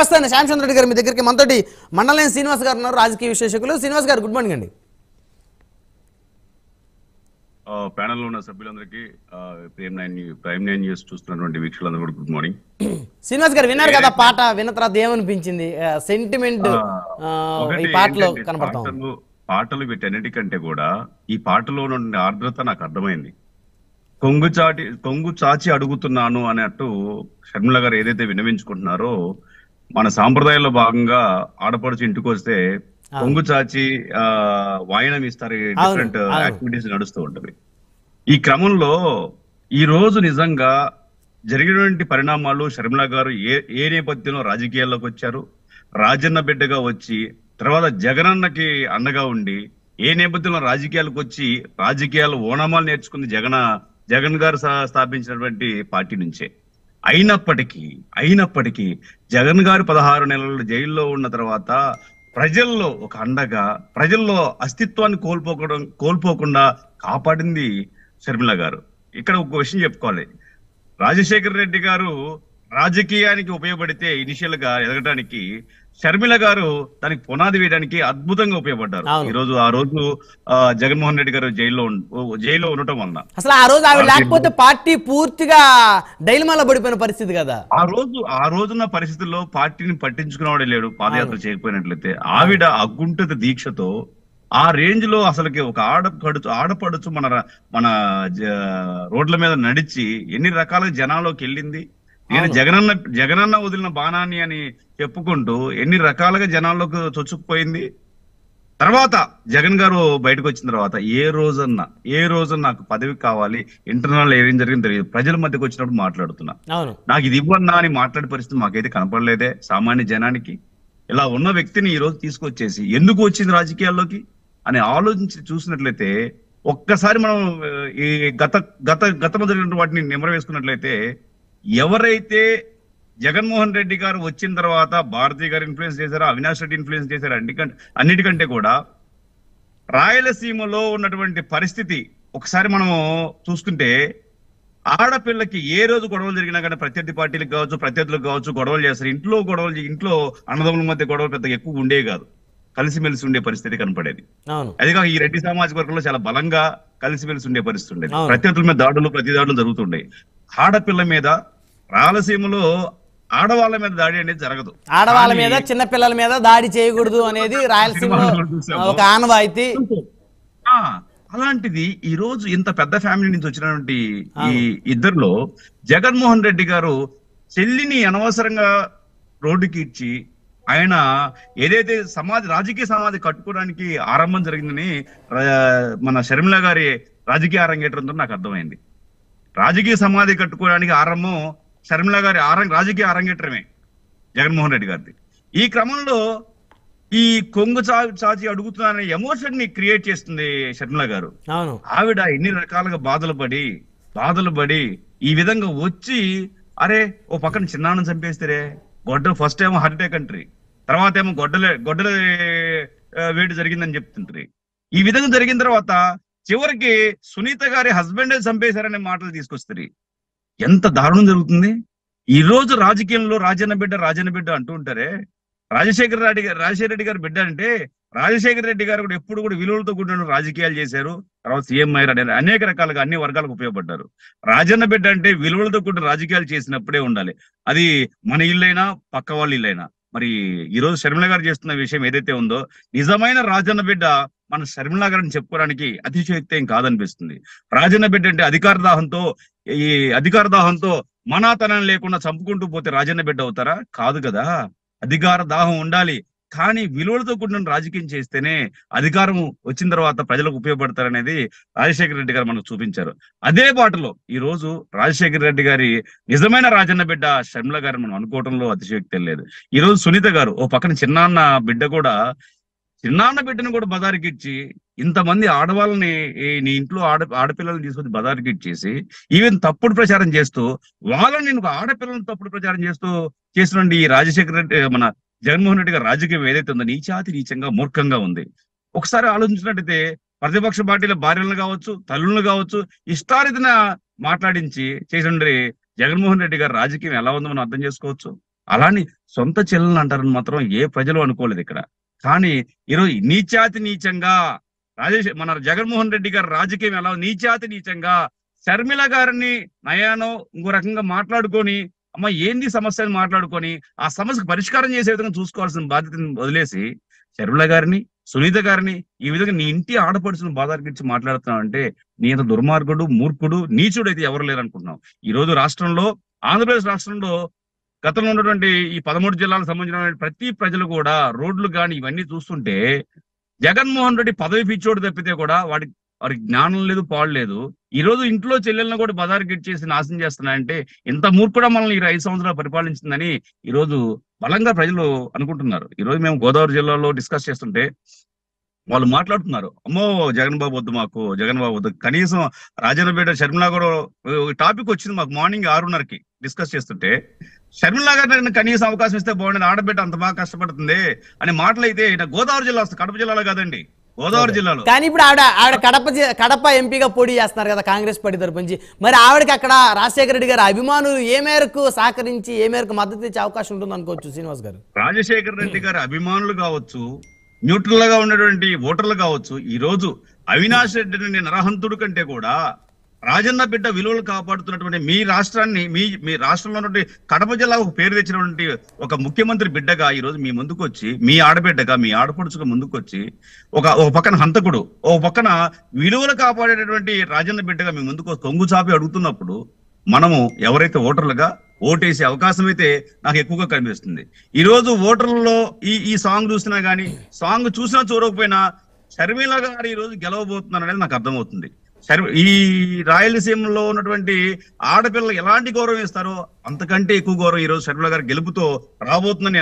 వస్తాను శ్యామచంద్ర రెడ్డి గారు మీ దగ్గరికి. మనతోటి మండలం శ్రీనివాస్ గారు ఉన్నారు, రాజకీయ విశ్లేషకులు. శ్రీనివాస్ గారు గుడ్ మార్నింగ్ అండి. ప్యానెల్లో ఉన్న సభ్యులందరికీ ప్రైమ్ నైన్ న్యూస్ చూస్తున్నటువంటి వీక్షకులందరూ కూడా గుడ్ మార్నింగ్. శ్రీనివాస్ గారు విన్నారు కదా పాట, విన్న తర్వాత ఏమనిపించింది? సెంటిమెంట్ ఈ పాటలో కనపడతాం. పాటలు వీటన్నిటికంటే కూడా ఈ పాటలో నుండి ఆర్ద్రత నాకు అర్థమైంది. కొంగు చాచి అడుగుతున్నాను అన్నట్టు షర్మిల గారు ఏదైతే విన్నవించుకుంటున్నారో, మన సాంప్రదాయంలో భాగంగా ఆడపడుచు ఇంటికి వస్తే కొంగు చాచి వాయనం ఇస్తారు, డిఫరెంట్ యాక్టివిటీస్ నడుస్తూ ఉంటది. ఈ క్రమంలో ఈ రోజు నిజంగా జరిగినటువంటి పరిణామాలు, షర్మిల గారు ఏ నేపథ్యంలో రాజకీయాల్లోకి వచ్చారు, రాజన్న బిడ్డగా వచ్చి తర్వాత జగనన్నకి అండగా ఉండి ఏ నేపథ్యంలో రాజకీయాలకు వచ్చి రాజకీయాలు ఓనమాలు నేర్చుకుంది జగన్ గారు స్థాపించినటువంటి పార్టీ నుంచే. అయినప్పటికీ జగన్ గారు 16 నెలలు జైల్లో ఉన్న తర్వాత ప్రజల్లో ఒక అండగా, ప్రజల్లో అస్తిత్వాన్ని కోల్పోకుండా కాపాడింది షర్మిల గారు. ఇక్కడ ఒక విషయం చెప్పుకోవాలి, రాజశేఖర రెడ్డి గారు రాజకీయానికి ఉపయోగపడితే ఇనిషియల్ గా ఎదగడానికి షర్మిల గారు దానికి పునాది వేయడానికి అద్భుతంగా ఉపయోగపడ్డారు. ఆ రోజు జగన్మోహన్ రెడ్డి గారు జైల్లో ఉండటం వలన అసలు ఆ రోజు ఆవిడ లేకపోతే పార్టీ పూర్తిగా డైలమాలో పడిపోయిన పరిస్థితి కదా. ఆ రోజున్న పరిస్థితుల్లో పార్టీని పట్టించుకునేవాడే లేడు. పాదయాత్ర చేయకపోయినట్లయితే ఆవిడ అగుంఠిత దీక్షతో ఆ రేంజ్ లో అసలుకి ఒక ఆడపడుచు మన రోడ్ల మీద నడిచి ఎన్ని రకాల జనాల్లోకి వెళ్ళింది. నేను జగనన్న వదిలిన బాణాన్ని అని చెప్పుకుంటూ ఎన్ని రకాలుగా జనాల్లోకి చొచ్చుకుపోయింది. తర్వాత జగన్ గారు బయటకు వచ్చిన తర్వాత ఏ రోజన్నా నాకు పదవి కావాలి, ఇంటర్నల్ ఏం జరిగింది తెలియదు, ప్రజల మధ్యకి వచ్చినప్పుడు మాట్లాడుతున్నా, నాకు ఇది ఇవ్వన్నా అని మాట్లాడే పరిస్థితి మాకైతే కనపడలేదే. సామాన్య జనానికి ఇలా ఉన్న వ్యక్తిని ఈ రోజు తీసుకొచ్చేసి ఎందుకు వచ్చింది రాజకీయాల్లోకి అని ఆలోచించి చూసినట్లయితే, ఒక్కసారి మనం ఈ గతంలో జరిగిన వాటిని నిమర వేసుకున్నట్లయితే, ఎవరైతే జగన్మోహన్ రెడ్డి గారు వచ్చిన తర్వాత భారతీ గారు ఇన్ఫ్లుయెన్స్ చేశారో, అవినాష్ రెడ్డి ఇన్ఫ్లుయెన్స్ చేశారు, అన్నిటికంటే కూడా రాయలసీమలో ఉన్నటువంటి పరిస్థితి ఒకసారి మనం చూసుకుంటే, ఆడపిల్లకి ఏ రోజు గొడవలు జరిగినా కానీ ప్రత్యర్థి పార్టీలకు కావచ్చు, ప్రత్యర్థులకు కావచ్చు గొడవలు చేస్తారు. ఇంట్లో అన్నదమ్ముల మధ్య గొడవలు పెద్దగా ఎక్కువ ఉండేవి కాదు, కలిసిమెలిసి ఉండే పరిస్థితి కనపడేది. అదిగా ఈ రెడ్డి సామాజిక వర్గంలో చాలా బలంగా కలిసిమెలిసి ఉండే పరిస్థితి ఉండేది. ప్రత్యర్థుల మీద ప్రతి దాడులు జరుగుతుండే. ఆడపిల్ల మీద రాయలసీమలో ఆడవాళ్ళ మీద దాడి అనేది జరగదు, ఆడవాళ్ళ మీద చిన్న పిల్లల మీద దాడి చేయకూడదు అనేది రాయలసీమలో ఒక ఆనవాయితీ. అలాంటిది ఈ రోజు ఇంత పెద్ద ఫ్యామిలీ నుంచి వచ్చినటువంటి ఈ ఇద్దరిలో జగన్మోహన్ రెడ్డి గారు చెల్లిని అనవసరంగా రోడ్డుకి ఇచ్చి ఆయన ఏదైతే రాజకీయ సమాధి కట్టుకోవడానికి ఆరంభం జరిగిందని మన షర్మిల గారి రాజకీయ అరంగేట్రంతో నాకు అర్థమైంది. రాజకీయ సమాధి కట్టుకోవడానికి ఆరంభం షర్మిల గారి రాజకీయ అరంగేట్రమే జగన్మోహన్ రెడ్డి గారిది. ఈ క్రమంలో ఈ కొంగు చాచి అడుగుతున్నానే ఎమోషన్ ని క్రియేట్ చేస్తుంది షర్మిల గారు. ఆవిడ ఎన్ని రకాలుగా బాధలు పడి ఈ విధంగా వచ్చి, అరే ఓ పక్కన చిన్నాన్ని చంపేస్తారే, ఫస్ట్ ఏమో హార్ట్ అటాక్ అంటారు, తర్వాత ఏమో గొడ్డల వేడి జరిగిందని చెప్తుంటారు. ఈ విధంగా జరిగిన తర్వాత చివరికి సునీత గారి హస్బెండ్ చంపేశారనే మాటలు తీసుకొస్తారు. ఎంత దారుణం జరుగుతుంది ఈ రోజు రాజకీయంలో. రాజన్న బిడ్డ అంటూ ఉంటారే, రాజశేఖర రెడ్డి గారు బిడ్డ అంటే, రాజశేఖర రెడ్డి గారు కూడా ఎప్పుడు కూడా విలువలతో కూడిన రాజకీయాలు చేశారు, తర్వాత సీఎం అయ్యారు, అనేక రకాలుగా అన్ని వర్గాలకు ఉపయోగపడ్డారు. రాజన్న బిడ్డ అంటే విలువలతో కూడిన రాజకీయాలు చేసినప్పుడే ఉండాలి, అది మన ఇల్లైనా పక్క వాళ్ళ ఇల్లైనా. మరి ఈ రోజు షర్మిల గారు చేస్తున్న విషయం ఏదైతే ఉందో, నిజమైన రాజన్న బిడ్డ మన షర్మిల గారిని చెప్పుకోవడానికి అతిశయోక్తి ఏం కాదనిపిస్తుంది. రాజన్న బిడ్డ అంటే అధికార దాహంతో మనాతనం లేకుండా చంపుకుంటూ పోతే రాజన్న బిడ్డ అవుతారా? కాదు కదా. అధికార దాహం ఉండాలి, కానీ విలువలతో కూడిన రాజకీయం చేస్తేనే అధికారం వచ్చిన తర్వాత ప్రజలకు ఉపయోగపడతారనేది రాజశేఖర రెడ్డి గారు మనకు చూపించారు. అదే బాటలో ఈ రోజు రాజశేఖర రెడ్డి గారి నిజమైన రాజన్న బిడ్డ షర్మిల గారు మనం అనుకోవడంలో అతిశయోక్తి లేదు. ఈ రోజు సునీత గారు ఓ పక్కన చిన్నాన్న బిడ్డను కూడా బజారుకి ఇచ్చి, ఇంతమంది ఆడవాళ్ళని నీ ఇంట్లో ఆడపిల్లల్ని తీసుకొచ్చి బజారుకి ఇచ్చేసి ఈవెన్ తప్పుడు ప్రచారం చేస్తూ వాళ్ళని ఆడపిల్లలను తప్పుడు ప్రచారం చేస్తున్న ఈ రాజశేఖర రెడ్డి మన జగన్మోహన్ రెడ్డి గారి రాజకీయం ఏదైతే ఉందో నీచంగా మూర్ఖంగా ఉంది. ఒకసారి ఆలోచించినట్టయితే ప్రతిపక్ష పార్టీల భార్యలను కావచ్చు, తల్లులను కావచ్చు ఇష్టారీతిన మాట్లాడించి చేసిన జగన్మోహన్ రెడ్డి గారి రాజకీయం ఎలా ఉందో మనం అర్థం చేసుకోవచ్చు. అలాని సొంత చెల్లెలు అంటారని మాత్రం ఏ ప్రజలు అనుకోలేదు ఇక్కడ. కానీ ఈరోజు నీచాతి నీచంగా మన జగన్మోహన్ రెడ్డి గారు రాజకీయం ఎలా నీచాతి నీచంగా షర్మిల గారిని నయానో ఇంకో రకంగా మాట్లాడుకొని అమ్మ ఏంది సమస్య అని మాట్లాడుకొని ఆ సమస్యకు పరిష్కారం చేసే విధంగా చూసుకోవాల్సిన బాధ్యతను వదిలేసి షర్మిల గారిని, సునీత గారిని ఈ విధంగా నీ ఇంటి ఆడపడుచుని బాధారించి మాట్లాడుతున్నావు అంటే నీ అంత దుర్మార్గుడు, మూర్ఖుడు, నీచుడు అయితే ఎవరు లేరనుకుంటున్నావు. ఈ రోజు రాష్ట్రంలో, ఆంధ్రప్రదేశ్ రాష్ట్రంలో గతంలో ఉన్నటువంటి ఈ 13 జిల్లాలకు సంబంధించిన ప్రతి ప్రజలు కూడా రోడ్లు కానీ ఇవన్నీ చూస్తుంటే జగన్మోహన్ రెడ్డి పదవి పిచ్చోడు తప్పితే కూడా వాడికి జ్ఞానం లేదు, పాడు లేదు. ఈ రోజు ఇంట్లో చెల్లెలను కూడా బజారుకి ఇచ్చేసి నాశనం చేస్తున్నాయంటే ఇంత మూర్ఖుడా మనల్ని ఈ 5 సంవత్సరాలు పరిపాలించిందని ఈ రోజు బలంగా ప్రజలు అనుకుంటున్నారు. ఈ రోజు మేము గోదావరి జిల్లాలో డిస్కస్ చేస్తుంటే వాళ్ళు మాట్లాడుతున్నారు, అమ్మో జగన్ బాబు వద్దు, మాకు జగన్ బాబు వద్దు. కనీసం రాజన్నపేట షర్మిలా కూడా టాపిక్ వచ్చింది మాకు మార్నింగ్ 6:30కి డిస్కస్ చేస్తుంటే, షర్మిలా గారిని కనీసం అవకాశం ఇస్తే బాగుండేది, ఆడబిడ్డ అంత బాగా కష్టపడుతుంది అనే మాటలు అయితే గోదావరి జిల్లా వస్తుంది, కడప జిల్లాలో కాదండి, గోదావరి జిల్లాలో. కానీ ఇప్పుడు ఆవిడ కడప ఎంపీగా పోటీ చేస్తున్నారు కదా కాంగ్రెస్ పార్టీ తరపు నుంచి. మరి ఆవిడకి అక్కడ రాజశేఖర రెడ్డి గారు అభిమానులు ఏ మేరకు సహకరించి ఏ మేరకు మద్దతు ఇచ్చే అవకాశం ఉంటుంది అనుకోవచ్చు శ్రీనివాస్ గారు? రాజశేఖర రెడ్డి గారు అభిమానులు కావచ్చు, న్యూట్రల్ గా ఉన్నటువంటి ఓటర్లు కావచ్చు, ఈ రోజు అవినాష్ రెడ్డిని నరహంతుడు కంటే కూడా రాజన్న బిడ్డ విలువలు కాపాడుతున్నటువంటి మీ రాష్ట్రాన్ని, మీ రాష్ట్రంలో ఉన్నటువంటి కడప జిల్లా ఒక పేరు తెచ్చినటువంటి ఒక ముఖ్యమంత్రి బిడ్డగా ఈ రోజు మీ ముందుకు వచ్చి, మీ ఆడబిడ్డగా, మీ ఆడపడుచుగా ముందుకు వచ్చి ఒక పక్కన హంతకుడు, ఒక పక్కన విలువలు కాపాడేటటువంటి రాజన్న బిడ్డగా మీ ముందుకు కొంగు చాపి అడుగుతున్నప్పుడు మనము ఎవరైతే ఓటర్లుగా ఓటేసే అవకాశం అయితే నాకు ఎక్కువగా కనిపిస్తుంది. ఈ రోజు ఓటర్లలో ఈ సాంగ్ చూసినా గానీ, సాంగ్ చూసినా చూడకపోయినా షర్మిల గారు ఈ రోజు గెలవబోతున్నారు అనేది నాకు అర్థమవుతుంది. ఈ రాయలసీమలో ఉన్నటువంటి ఆడపిల్లలు ఎలాంటి గౌరవం ఇస్తారో అంతకంటే ఎక్కువ గౌరవం ఈ రోజు షర్మిల గారు గెలుపుతో రాబోతుందని